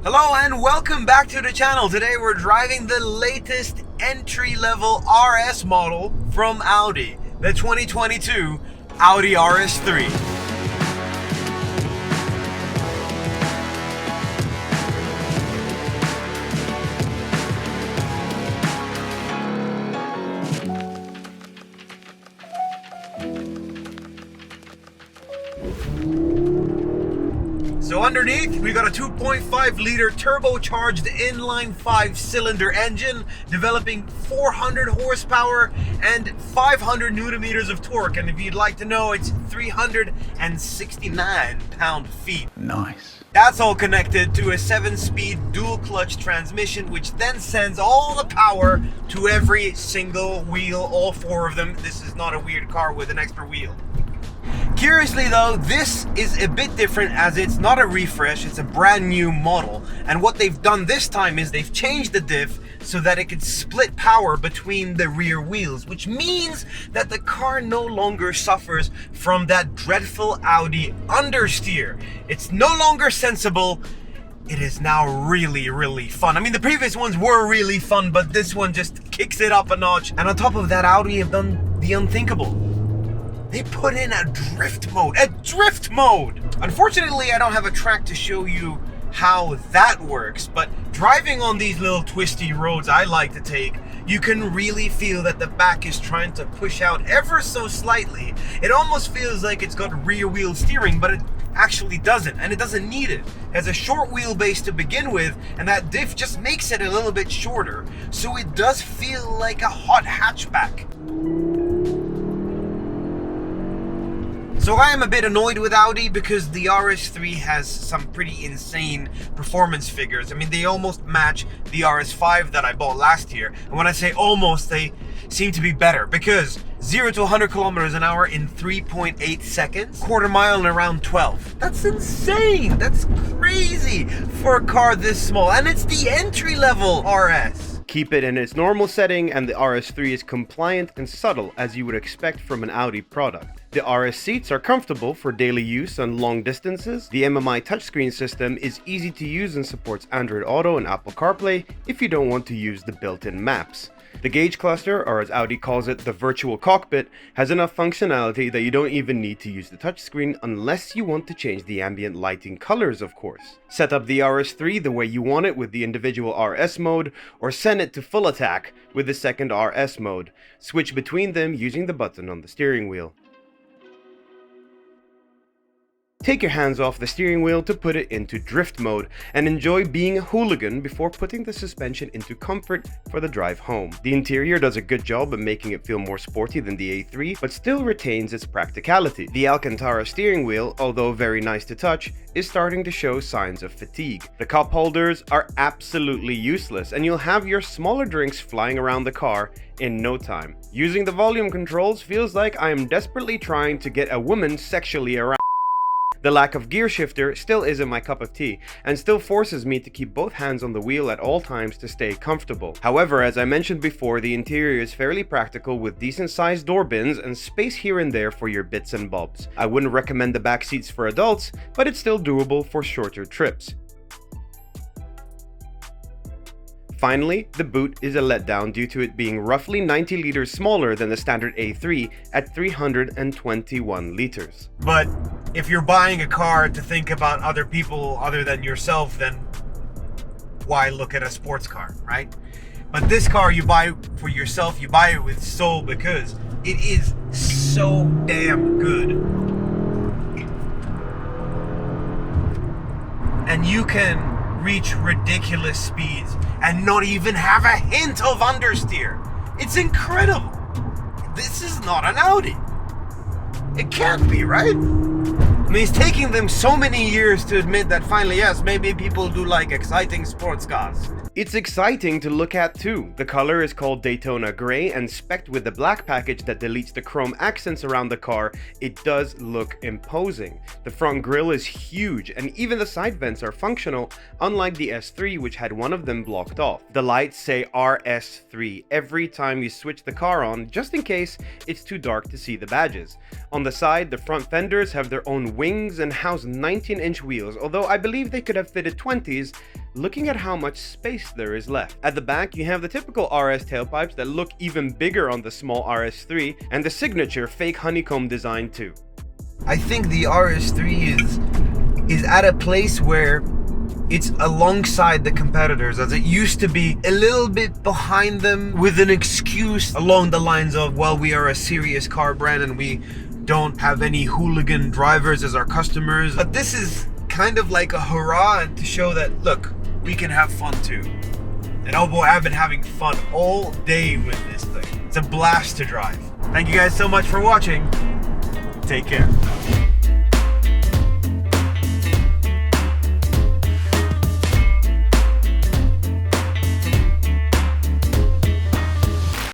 Hello and welcome back to the channel. Today we're driving the latest entry-level RS model from Audi, the 2022 Audi RS3. So underneath, we got a 2.5 liter turbocharged inline 5-cylinder engine developing 400 horsepower and 500 newton meters of torque. And if you'd like to know, it's 369 pound-feet. Nice. That's all connected to a 7-speed dual clutch transmission, which then sends all the power to every single wheel, all four of them. This is not a weird car with an extra wheel. Curiously though, this is a bit different as it's not a refresh, it's a brand new model. And what they've done this time is they've changed the diff so that it could split power between the rear wheels, which means that the car no longer suffers from that dreadful Audi understeer. It's no longer sensible. It is now really fun. I mean, the previous ones were really fun, but this one just kicks it up a notch. And on top of that, Audi have done the unthinkable. They put in a drift mode. Unfortunately, I don't have a track to show you how that works, but driving on these little twisty roads I like to take, you can really feel that the back is trying to push out ever so slightly. It almost feels like it's got rear wheel steering, but it actually doesn't, and it doesn't need it. It has a short wheelbase to begin with, and that diff just makes it a little bit shorter, so it does feel like a hot hatchback. So I am a bit annoyed with Audi because the RS3 has some pretty insane performance figures. I mean, they almost match the RS5 that I bought last year. And when I say almost, they seem to be better because 0 to 100 kilometers an hour in 3.8 seconds, quarter mile in around 12. That's insane. That's crazy for a car this small. And it's the entry-level RS. Keep it in its normal setting and the RS3 is compliant and subtle as you would expect from an Audi product. The RS seats are comfortable for daily use on long distances. The MMI touchscreen system is easy to use and supports Android Auto and Apple CarPlay if you don't want to use the built-in maps. The gauge cluster, or as Audi calls it, the virtual cockpit, has enough functionality that you don't even need to use the touchscreen unless you want to change the ambient lighting colors, of course. Set up the RS3 the way you want it with the individual RS mode, or send it to full attack with the second RS mode. Switch between them using the button on the steering wheel. Take your hands off the steering wheel to put it into drift mode and enjoy being a hooligan before putting the suspension into comfort for the drive home. The interior does a good job of making it feel more sporty than the A3, but still retains its practicality. The Alcantara steering wheel, although very nice to touch, is starting to show signs of fatigue. The cup holders are absolutely useless and you'll have your smaller drinks flying around the car in no time. Using the volume controls feels like I am desperately trying to get a woman sexually aroused. The lack of gear shifter still isn't my cup of tea, and still forces me to keep both hands on the wheel at all times to stay comfortable. However, as I mentioned before, the interior is fairly practical with decent sized door bins and space here and there for your bits and bobs. I wouldn't recommend the back seats for adults, but it's still doable for shorter trips. Finally, the boot is a letdown due to it being roughly 90 liters smaller than the standard A3 at 321 liters. But if you're buying a car to think about other people other than yourself, then why look at a sports car, right? But this car you buy for yourself, you buy it with soul because it is so damn good. And you can reach ridiculous speeds and not even have a hint of understeer. It's incredible. This is not an Audi. It can't be, right? I mean, it's taking them so many years to admit that finally, yes, maybe people do like exciting sports cars. It's exciting to look at too. The color is called Daytona Gray and spec'd with the black package that deletes the chrome accents around the car, it does look imposing. The front grille is huge and even the side vents are functional, unlike the S3 which had one of them blocked off. The lights say RS3 every time you switch the car on, just in case it's too dark to see the badges. On the side, the front fenders have their own wings and house 19-inch wheels, although I believe they could have fitted 20s, looking at how much space there is left. At the back, you have the typical RS tailpipes that look even bigger on the small RS3, and the signature fake honeycomb design too. I think the RS3 is at a place where it's alongside the competitors, as it used to be a little bit behind them with an excuse along the lines of, well, we are a serious car brand and we don't have any hooligan drivers as our customers. But this is kind of like a hurrah to show that, look, we can have fun too. And oh boy, I've been having fun all day with this thing. It's a blast to drive. Thank you guys so much for watching. Take care.